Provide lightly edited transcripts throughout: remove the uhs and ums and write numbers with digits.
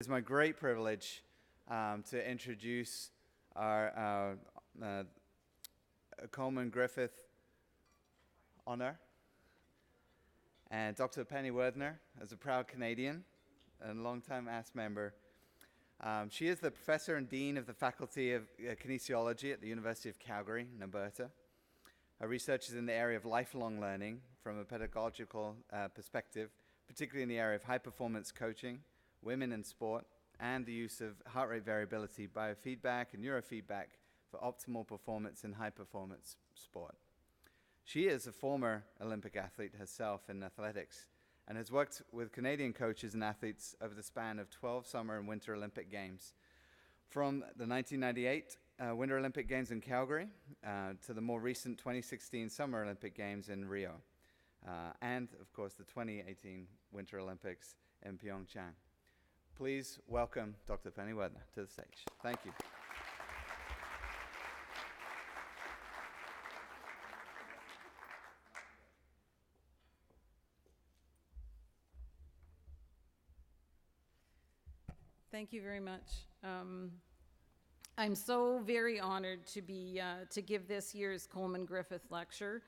It's my great privilege to introduce our Coleman Griffith honor and Dr. Penny Wagner, as a proud Canadian and longtime AASP member. She is the professor and dean of the Faculty of Kinesiology at the University of Calgary in Alberta. Her research is in the area of lifelong learning from a pedagogical perspective, particularly in the area of high-performance coaching, women in sport, and the use of heart rate variability, biofeedback, and neurofeedback for optimal performance in high-performance sport. She is a former Olympic athlete herself in athletics and has worked with Canadian coaches and athletes over the span of 12 Summer and Winter Olympic Games. From the 1998 Winter Olympic Games in Calgary to the more recent 2016 Summer Olympic Games in Rio, and of course the 2018 Winter Olympics in Pyeongchang. Please welcome Dr. Penny Wagner to the stage. Thank you. Thank you very much. I'm so very honored to be to give this year's Coleman Griffith lecture.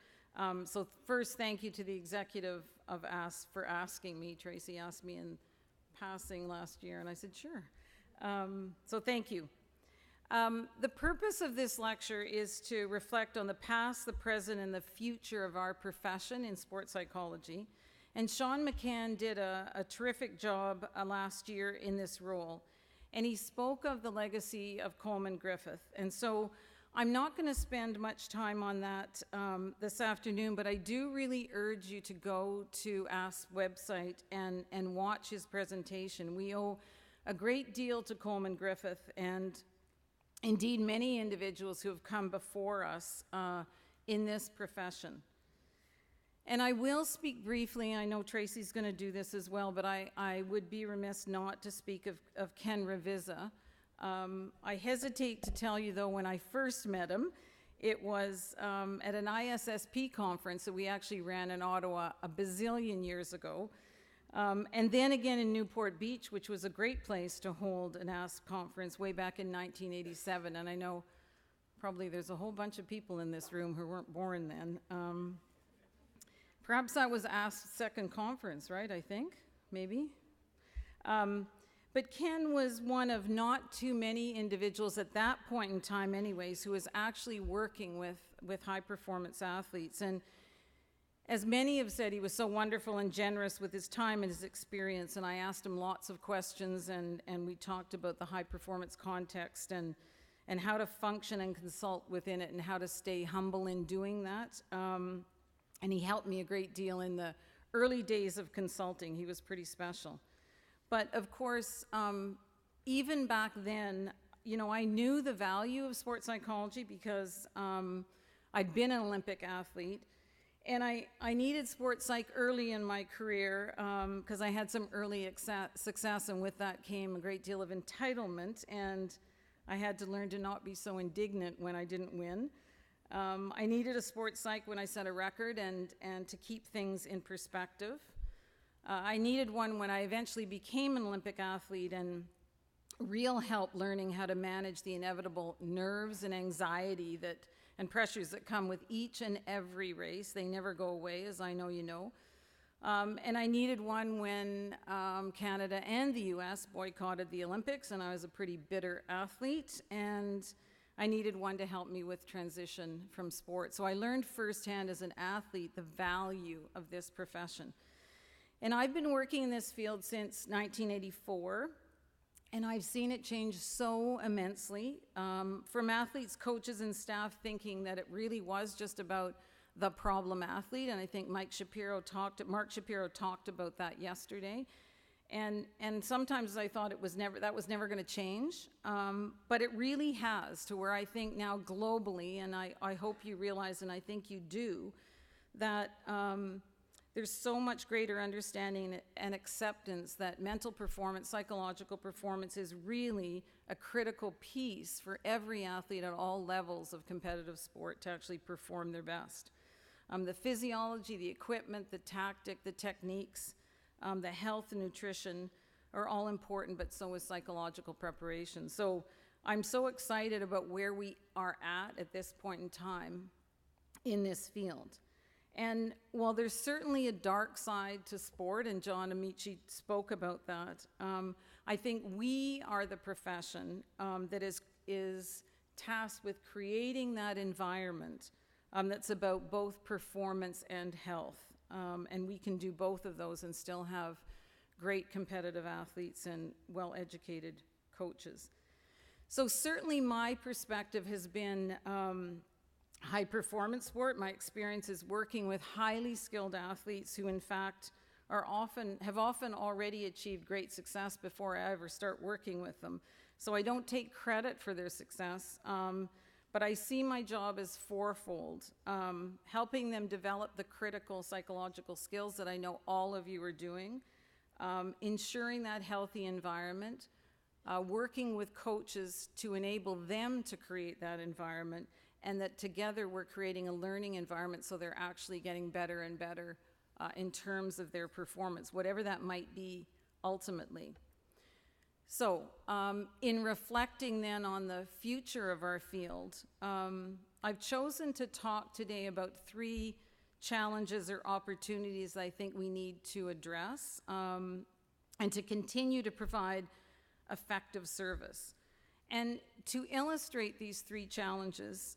So first, thank you to the executive of AASP for asking me. Tracy asked me in passing last year, and I said, sure. So thank you. The purpose of this lecture is to reflect on the past, the present, and the future of our profession in sports psychology. And Sean McCann did a terrific job last year in this role. And he spoke of the legacy of Coleman Griffith. And so I'm not going to spend much time on that this afternoon, but I do really urge you to go to AASP website and watch his presentation. We owe a great deal to Coleman Griffith and indeed many individuals who have come before us in this profession. And I will speak briefly, I know Tracy's going to do this as well, but I would be remiss not to speak of Ken Ravizza. I hesitate to tell you, though, when I first met him, it was at an ISSP conference that we actually ran in Ottawa a bazillion years ago. And then again in Newport Beach, which was a great place to hold an AASP conference way back in 1987. And I know probably there's a whole bunch of people in this room who weren't born then. Perhaps that was AASP's second conference, right, I think, maybe? But Ken was one of not too many individuals at that point in time anyways who was actually working with high-performance athletes. And as many have said, he was so wonderful and generous with his time and his experience, and I asked him lots of questions, and we talked about the high-performance context and how to function and consult within it and how to stay humble in doing that. And he helped me a great deal in the early days of consulting. He was pretty special. But of course, even back then, you know, I knew the value of sports psychology because I'd been an Olympic athlete. And I needed sports psych early in my career because I had some early success, and with that came a great deal of entitlement, and I had to learn to not be so indignant when I didn't win. I needed a sports psych when I set a record and to keep things in perspective. I needed one when I eventually became an Olympic athlete and real help learning how to manage the inevitable nerves and anxiety and pressures that come with each and every race. They never go away, as I know you know. And I needed one when Canada and the US boycotted the Olympics, and I was a pretty bitter athlete, and I needed one to help me with transition from sport. So I learned firsthand as an athlete the value of this profession. And I've been working in this field since 1984, and I've seen it change so immensely, from athletes, coaches, and staff thinking that it really was just about the problem athlete, and I think Mark Shapiro talked about that yesterday. And sometimes I thought that was never going to change, but it really has, to where I think now globally, and I hope you realize, and I think you do, that there's so much greater understanding and acceptance that mental performance, psychological performance is really a critical piece for every athlete at all levels of competitive sport to actually perform their best. The physiology, the equipment, the tactic, the techniques, the health and nutrition, are all important, but so is psychological preparation. So I'm so excited about where we are at this point in time in this field. And while there's certainly a dark side to sport, and John Amici spoke about that, I think we are the profession that is tasked with creating that environment that's about both performance and health. And we can do both of those and still have great competitive athletes and well-educated coaches. So certainly my perspective has been high performance sport. My experience is working with highly skilled athletes who in fact have often already achieved great success before I ever start working with them. So I don't take credit for their success, but I see my job as fourfold, helping them develop the critical psychological skills that I know all of you are doing, ensuring that healthy environment, working with coaches to enable them to create that environment, and that together we're creating a learning environment so they're actually getting better and better in terms of their performance, whatever that might be ultimately. So in reflecting then on the future of our field, I've chosen to talk today about 3 challenges or opportunities I think we need to address and to continue to provide effective service. And to illustrate these 3 challenges,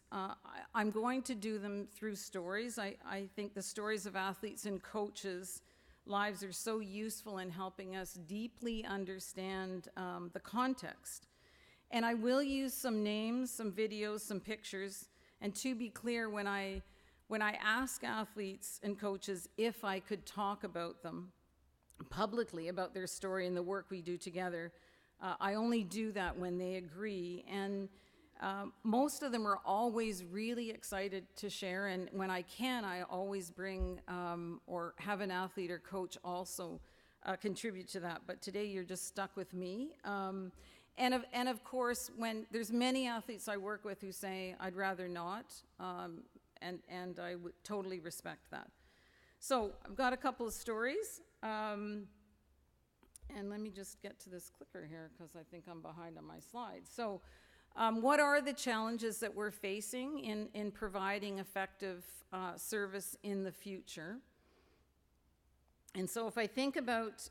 I'm going to do them through stories. I think the stories of athletes and coaches' lives are so useful in helping us deeply understand the context. And I will use some names, some videos, some pictures, and to be clear, when I ask athletes and coaches if I could talk about them publicly, about their story and the work we do together, I only do that when they agree, and most of them are always really excited to share, and when I can, I always bring or have an athlete or coach also contribute to that, but today you're just stuck with me. And of course, when there's many athletes I work with who say, I'd rather not, and I would totally respect that. So I've got a couple of stories. And let me just get to this clicker here because I think I'm behind on my slides. So what are the challenges that we're facing in providing effective service in the future? And so if I think about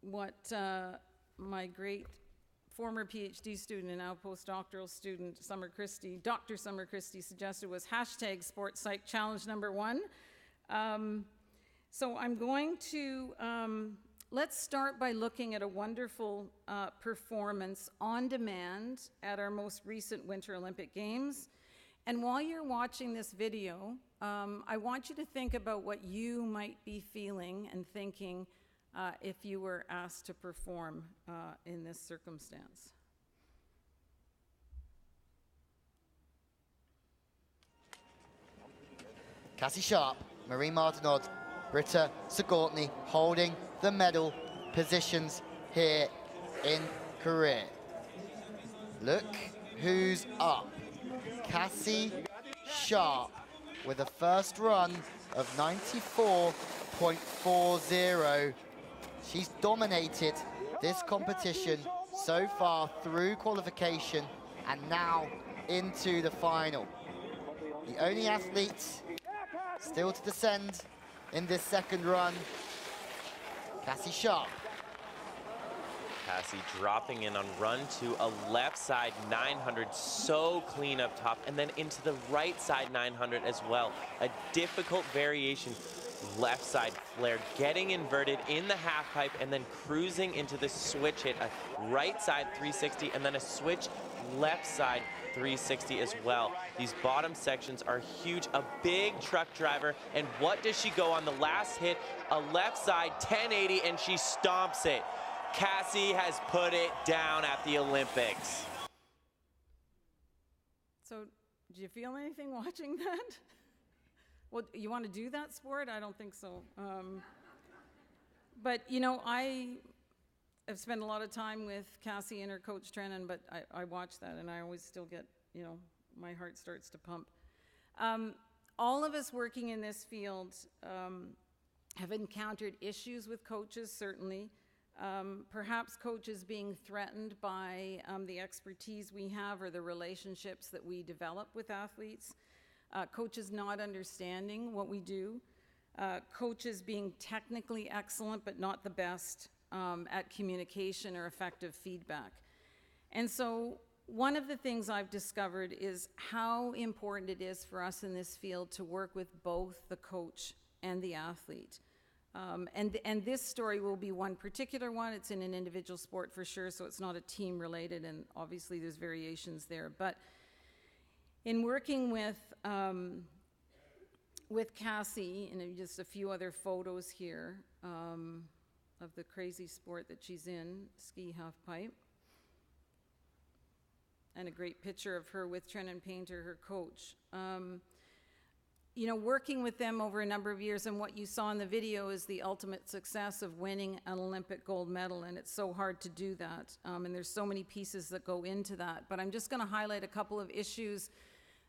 what my great former PhD student and now postdoctoral student, Dr. Summer Christie suggested was hashtag sports psych challenge number 1. So I'm going to, let's start by looking at a wonderful performance on demand at our most recent Winter Olympic Games. And while you're watching this video, I want you to think about what you might be feeling and thinking if you were asked to perform in this circumstance. Cassie Sharp, Marie Martinot, Britta Sigortny holding the medal positions here in Korea. Look who's up. Cassie Sharp with a first run of 94.40. She's dominated this competition so far through qualification and now into the final. The only athlete still to descend in this second run, Cassie Sharp. Cassie dropping in on run 2, a left side 900, so clean up top, and then into the right side 900 as well. A difficult variation, left side flare, getting inverted in the half pipe, and then cruising into the switch hit, a right side 360, and then a switch left side 360 as well. These bottom sections are huge, a big truck driver, and what does she go on the last hit? A left side 1080, and she stomps it. Cassie has put it down at the Olympics. So, do you feel anything watching that? Well, you want to do that sport? I don't think so. But, you know, I have spent a lot of time with Cassie and her coach Trennan, but I watch that and I always still get, you know, my heart starts to pump. All of us working in this field have encountered issues with coaches, certainly. Perhaps coaches being threatened by the expertise we have or the relationships that we develop with athletes. Coaches not understanding what we do. Coaches being technically excellent but not the best at communication or effective feedback. And so one of the things I've discovered is how important it is for us in this field to work with both the coach and the athlete. And this story will be one particular one. It's in an individual sport for sure, so it's not a team related, and obviously there's variations there. But in working with Cassie, and just a few other photos here of the crazy sport that she's in, ski halfpipe, and a great picture of her with Trennan Painter, her coach. You know, working with them over a number of years, and what you saw in the video is the ultimate success of winning an Olympic gold medal, and it's so hard to do that, and there's so many pieces that go into that. But I'm just going to highlight a couple of issues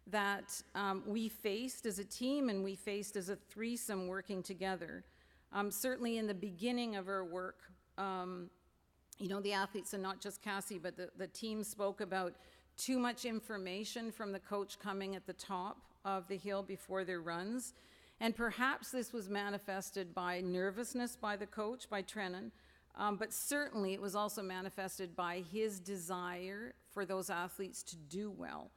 that we faced as a team and we faced as a threesome working together. Certainly in the beginning of our work, you know, the athletes, and not just Cassie, but the team spoke about too much information from the coach coming at the top of the hill before their runs. And perhaps this was manifested by nervousness by the coach, by Trennan, but certainly it was also manifested by his desire for those athletes to do well.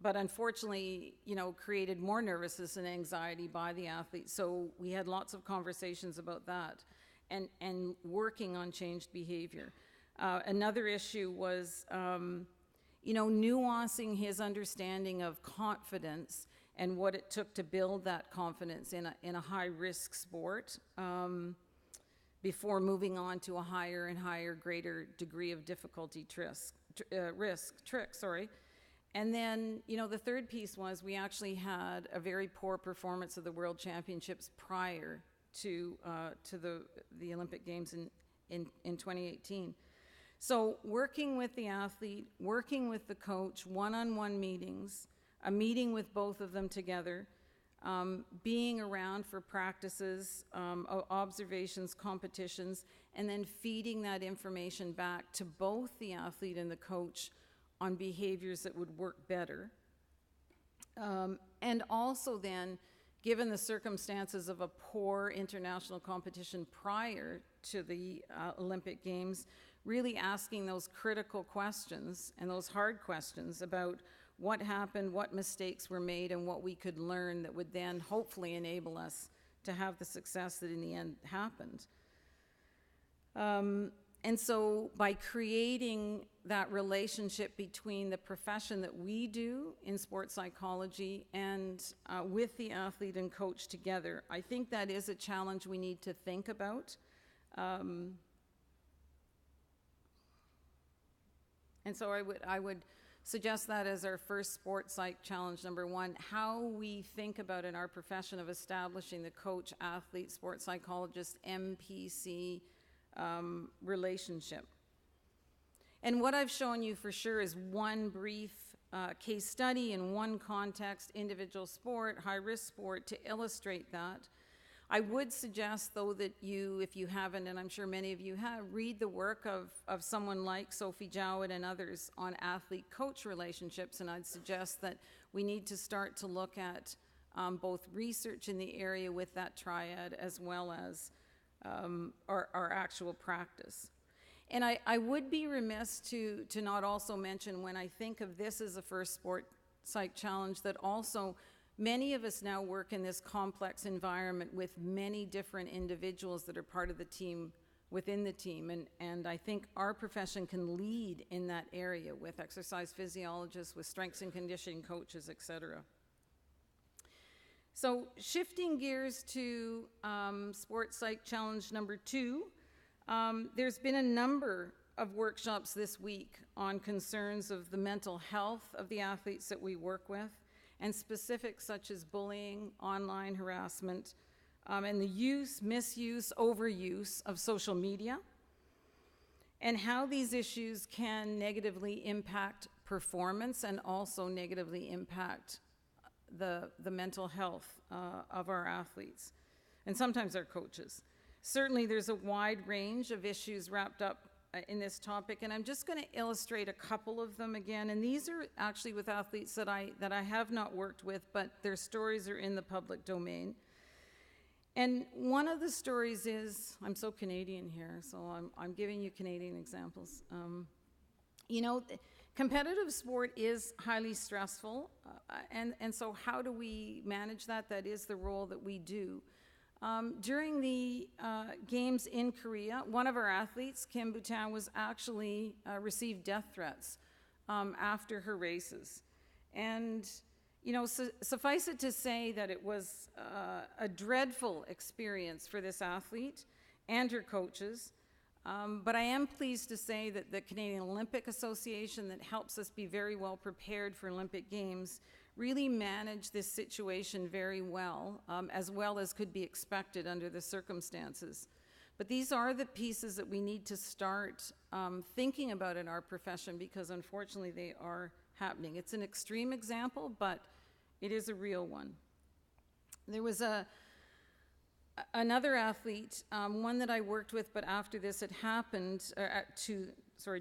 But unfortunately, you know, created more nervousness and anxiety by the athletes. So we had lots of conversations about that and working on changed behavior. Another issue was, you know, nuancing his understanding of confidence and what it took to build that confidence in a high-risk sport before moving on to a higher and higher, greater degree of difficulty trick. And then, you know, the third piece was we actually had a very poor performance of the World Championships prior to the Olympic Games in 2018. So working with the athlete, working with the coach, one-on-one meetings, a meeting with both of them together, being around for practices, observations, competitions, and then feeding that information back to both the athlete and the coach on behaviors that would work better. And also then, given the circumstances of a poor international competition prior to the Olympic Games, really asking those critical questions and those hard questions about what happened, what mistakes were made, and what we could learn that would then hopefully enable us to have the success that in the end happened. And so by creating that relationship between the profession that we do in sports psychology and with the athlete and coach together, I think that is a challenge we need to think about. And so I would suggest that as our first sports psych challenge, number one, how we think about in our profession of establishing the coach, athlete, sports psychologist, MPC relationship. And what I've shown you for sure is one brief case study in one context, individual sport, high-risk sport, to illustrate that. I would suggest, though, that you, if you haven't, and I'm sure many of you have, read the work of someone like Sophie Jowett and others on athlete-coach relationships, and I'd suggest that we need to start to look at both research in the area with that triad as well as our actual practice. And I would be remiss to not also mention, when I think of this as a first sport psych challenge, that also many of us now work in this complex environment with many different individuals that are part of the team, within the team, and I think our profession can lead in that area with exercise physiologists, with strengths and conditioning coaches, etc. So shifting gears to sports psych challenge number 2, there's been a number of workshops this week on concerns of the mental health of the athletes that we work with, and specifics such as bullying, online harassment, and the use, misuse, overuse of social media, and how these issues can negatively impact performance and also negatively impact the mental health of our athletes. and sometimes our coaches. Certainly there's a wide range of issues wrapped up in this topic, and I'm just going to illustrate a couple of them again. And these are actually with athletes that I have not worked with, but their stories are in the public domain. And one of the stories is, I'm so Canadian here, so I'm giving you Canadian examples. You know, competitive sport is highly stressful, and so how do we manage that? That is the role that we do. During the games in Korea, one of our athletes, Kim Bhutan, was actually received death threats after her races. And, you know, suffice it to say that it was a dreadful experience for this athlete and her coaches. But I am pleased to say that the Canadian Olympic Association, that helps us be very well prepared for Olympic Games, really managed this situation very well as could be expected under the circumstances. But these are the pieces that we need to start thinking about in our profession, because unfortunately they are happening. It's an extreme example, but it is a real one. There was another athlete, one that I worked with, but after this had happened,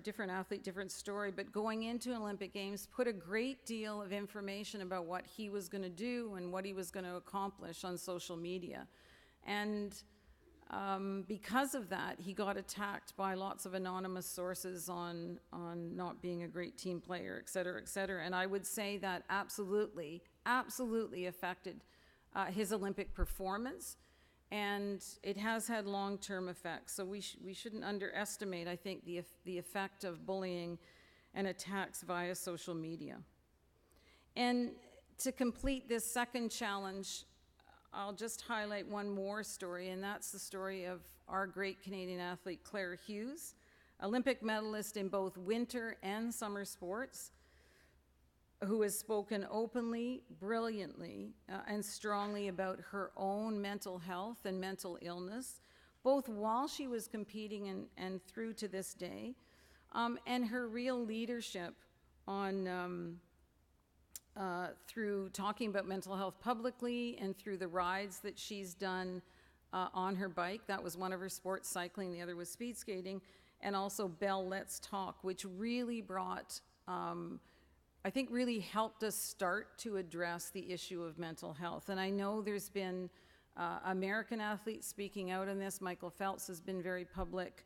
different athlete, different story, but going into Olympic Games, put a great deal of information about what he was going to do and what he was going to accomplish on social media. And because of that, he got attacked by lots of anonymous sources on not being a great team player, et cetera, et cetera. And I would say that absolutely affected his Olympic performance. And it has had long-term effects. So we shouldn't underestimate, I think, the effect of bullying and attacks via social media. And to complete this second challenge, I'll just highlight one more story, and that's the story of our great Canadian athlete, Claire Hughes, Olympic medalist in both winter and summer sports, who has spoken openly, brilliantly, and strongly about her own mental health and mental illness, both while she was competing and through to this day, and her real leadership on through talking about mental health publicly and through the rides that she's done on her bike. That was one of her sports, cycling, the other was speed skating, and also Bell Let's Talk, which really brought I think really helped us start to address the issue of mental health. And I know there's been American athletes speaking out on this. Michael Phelps has been very public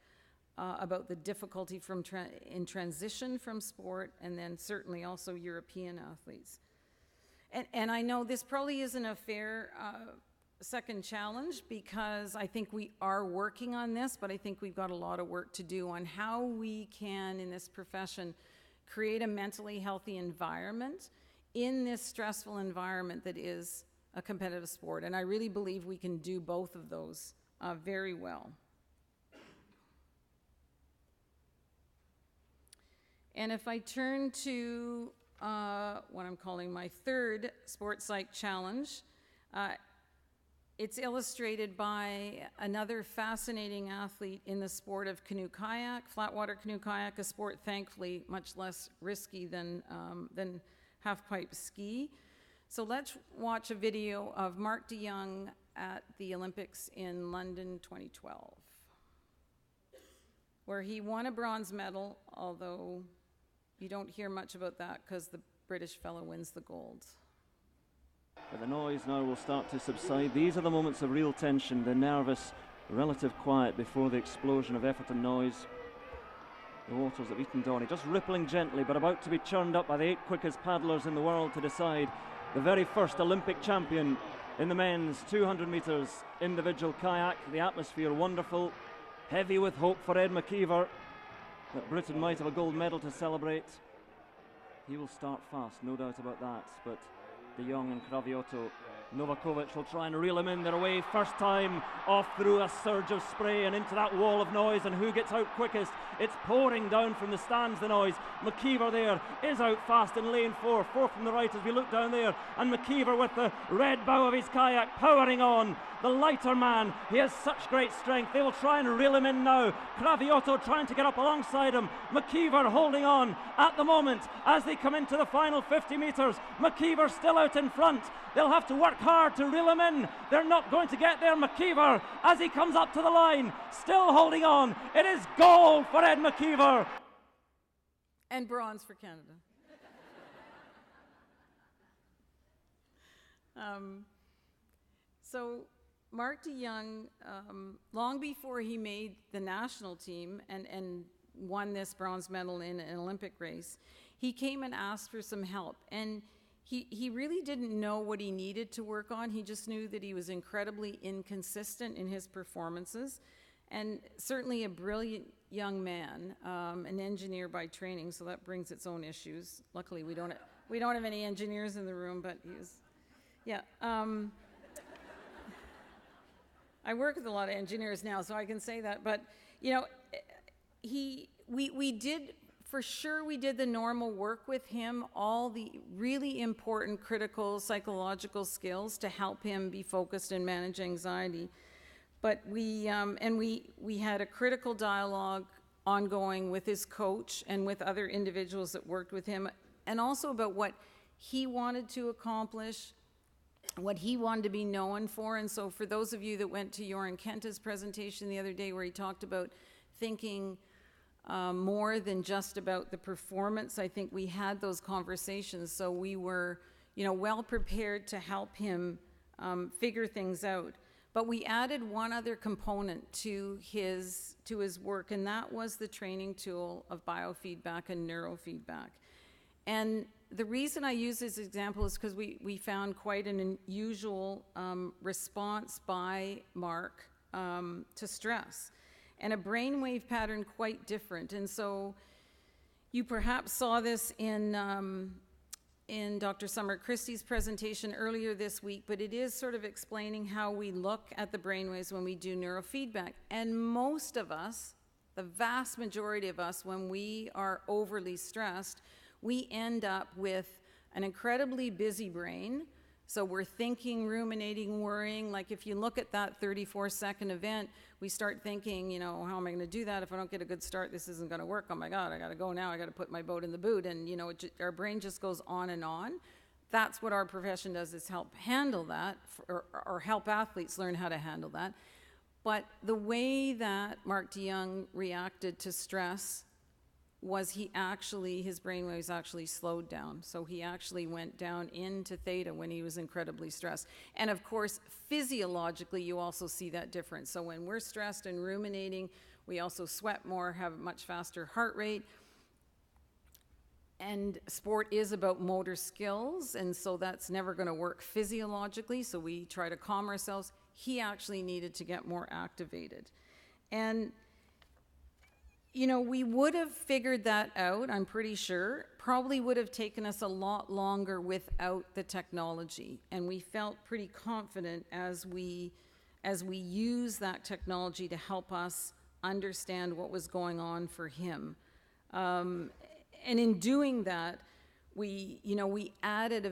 about the difficulty in transition from sport, and then certainly also European athletes. And I know this probably isn't a fair second challenge, because I think we are working on this, but I think we've got a lot of work to do on how we can, in this profession, create a mentally healthy environment in this stressful environment that is a competitive sport. And I really believe we can do both of those very well. And if I turn to what I'm calling my third Sports Psych Challenge, it's illustrated by another fascinating athlete in the sport of canoe kayak, flatwater canoe kayak, a sport thankfully much less risky than half-pipe ski. So let's watch a video of Mark de Jong at the Olympics in London 2012, where he won a bronze medal, although you don't hear much about that because the British fellow wins the gold. But the noise now will start to subside. These are the moments of real tension, the nervous, relative quiet before the explosion of effort and noise. The waters of Eton Donny just rippling gently, but about to be churned up by the 8 quickest paddlers in the world to decide the very first Olympic champion in the men's 200 metres individual kayak. The atmosphere wonderful, heavy with hope for Ed McKeever, that Britain might have a gold medal to celebrate. He will start fast, no doubt about that, but de Jong and Cravioto, Novakovic will try and reel him in. They're away first time, off through a surge of spray and into that wall of noise, and who gets out quickest? It's pouring down from the stands, the noise. McKeever there is out fast in lane 4 from the right as we look down there, and McKeever with the red bow of his kayak powering on. The lighter man, he has such great strength. They will try and reel him in now. Cravioto trying to get up alongside him. McKeever holding on at the moment as they come into the final 50 metres. McKeever still out in front. They'll have to work hard to reel him in. They're not going to get there. McKeever, as he comes up to the line, still holding on. It is gold for Ed McKeever. And bronze for Canada. So Mark DeYoung, long before he made the national team and won this bronze medal in an Olympic race, he came and asked for some help. And he really didn't know what he needed to work on. He just knew that he was incredibly inconsistent in his performances, and certainly a brilliant young man, an engineer by training, so that brings its own issues. Luckily, we don't have any engineers in the room, but he was, yeah. I work with a lot of engineers now, so I can say that. But you know, we did. For sure, we did the normal work with him, all the really important critical psychological skills to help him be focused and manage anxiety. But we had a critical dialogue ongoing with his coach and with other individuals that worked with him, and also about what he wanted to accomplish, what he wanted to be known for. And so for those of you that went to Joran Kenta's presentation the other day where he talked about thinking more than just about the performance, I think we had those conversations, so we were, you know, well prepared to help him figure things out. But we added one other component to his work, and that was the training tool of biofeedback and neurofeedback. And the reason I use this example is because we found quite an unusual response by Mark to stress, and a brainwave pattern quite different. And so you perhaps saw this in Dr. Summer Christie's presentation earlier this week, but it is sort of explaining how we look at the brainwaves when we do neurofeedback. And most of us, the vast majority of us, when we are overly stressed, we end up with an incredibly busy brain. So we're thinking, ruminating, worrying. Like if you look at that 34-second event, we start thinking, you know, how am I going to do that? If I don't get a good start, this isn't going to work. Oh my God, I got to go now. I got to put my boat in the boot. And, you know, our brain just goes on and on. That's what our profession does, is help handle that, or help athletes learn how to handle that. But the way that Mark DeYoung reacted to stress was his brainwaves actually slowed down. So he actually went down into theta when he was incredibly stressed. And of course, physiologically, you also see that difference. So when we're stressed and ruminating, we also sweat more, have a much faster heart rate. And sport is about motor skills, and so that's never going to work physiologically, so we try to calm ourselves. He actually needed to get more activated. And you know, we would have figured that out, I'm pretty sure. Probably would have taken us a lot longer without the technology. And we felt pretty confident as we use that technology to help us understand what was going on for him. And in doing that, we added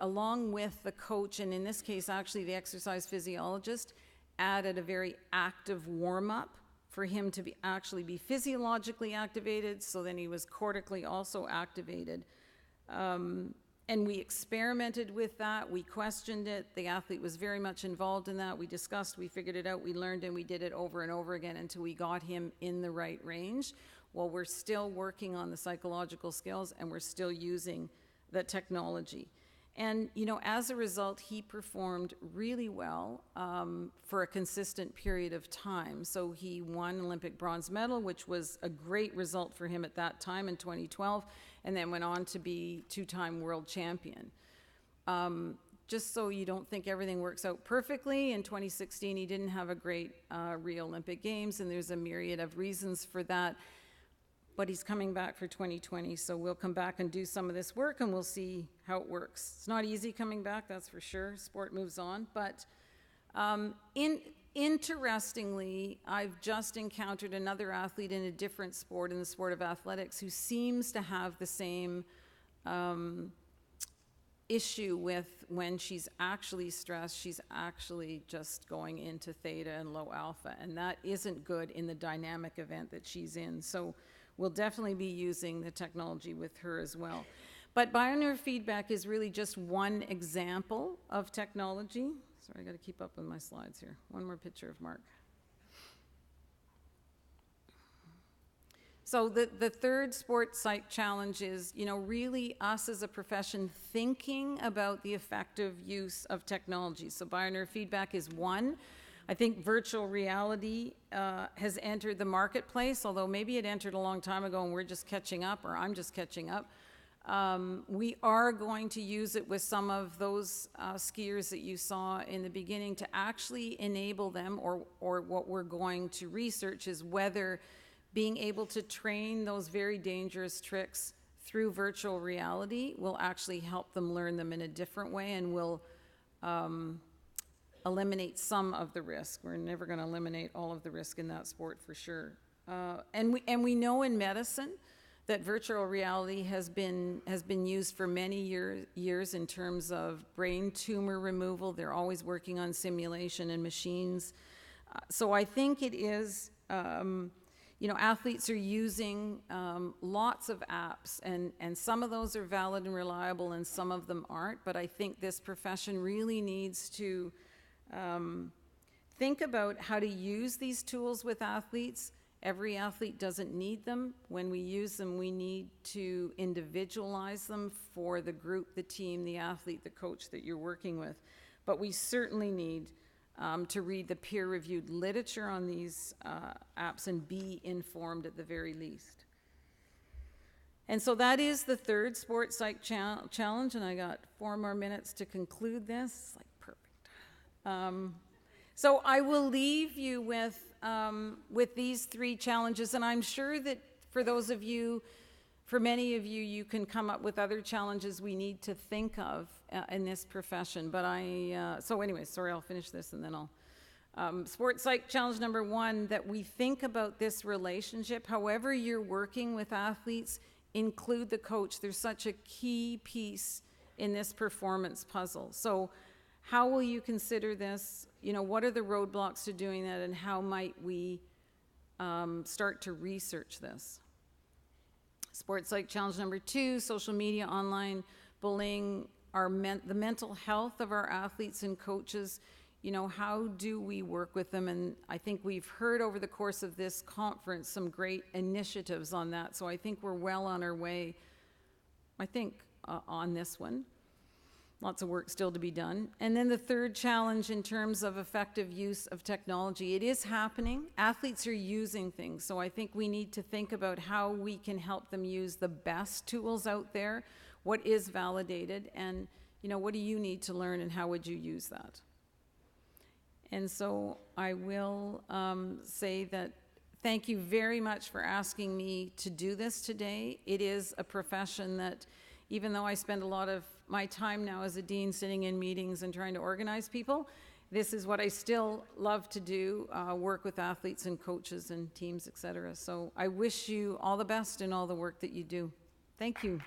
along with the coach, and in this case, actually the exercise physiologist, added a very active warm-up for him to actually be physiologically activated, so then he was cortically also activated. And we experimented with that, we questioned it, the athlete was very much involved in that, we discussed, we figured it out, we learned, and we did it over and over again until we got him in the right range. While we're still working on the psychological skills and we're still using the technology. And, you know, as a result, he performed really well for a consistent period of time. So he won an Olympic bronze medal, which was a great result for him at that time in 2012, and then went on to be two-time world champion. Just so you don't think everything works out perfectly, in 2016 he didn't have a great Rio Olympic Games, and there's a myriad of reasons for that. But he's coming back for 2020, so we'll come back and do some of this work, and we'll see how it works. It's not easy coming back, that's for sure. Sport moves on. But interestingly, I've just encountered another athlete in a different sport, in the sport of athletics, who seems to have the same issue with when she's actually stressed, she's actually just going into theta and low alpha, and that isn't good in the dynamic event that she's in. So we'll definitely be using the technology with her as well. But biofeedback is really just one example of technology. Sorry, I got to keep up with my slides here. One more picture of Mark. So the third sports psych challenge is, really us as a profession thinking about the effective use of technology. So biofeedback is one. I think virtual reality has entered the marketplace, although maybe it entered a long time ago and we're just catching up, or I'm just catching up. We are going to use it with some of those skiers that you saw in the beginning to actually enable them, or what we're going to research is whether being able to train those very dangerous tricks through virtual reality will actually help them learn them in a different way and will eliminate some of the risk. We're never going to eliminate all of the risk in that sport for sure. And we know in medicine that virtual reality has been used for many years in terms of brain tumor removal. They're always working on simulation and machines. So I think it is, athletes are using lots of apps, and some of those are valid and reliable and some of them aren't. But I think this profession really needs to think about how to use these tools with athletes. Every athlete doesn't need them. When we use them, we need to individualize them for the group, the team, the athlete, the coach that you're working with. But we certainly need to read the peer-reviewed literature on these apps and be informed at the very least. And so that is the third sports psych challenge, and I got 4 more minutes to conclude this. Like, perfect. So I will leave you with these 3 challenges, and I'm sure that for many of you, you can come up with other challenges we need to think of in this profession. But so anyway, sorry, I'll finish this and then I'll. Sports psych challenge number 1, that we think about this relationship. However you're working with athletes, include the coach. There's such a key piece in this performance puzzle. So how will you consider this? What are the roadblocks to doing that, and how might we start to research this? Sports psych challenge number 2, social media, online bullying, the mental health of our athletes and coaches. How do we work with them? And I think we've heard over the course of this conference some great initiatives on that. So I think we're well on our way, on this one. Lots of work still to be done. And then the third challenge in terms of effective use of technology, it is happening. Athletes are using things, so I think we need to think about how we can help them use the best tools out there, what is validated, and what do you need to learn and how would you use that? And so I will say that thank you very much for asking me to do this today. It is a profession that, even though I spend a lot of my time now as a dean sitting in meetings and trying to organize people, this is what I still love to do, work with athletes and coaches and teams, etc. So I wish you all the best in all the work that you do. Thank you.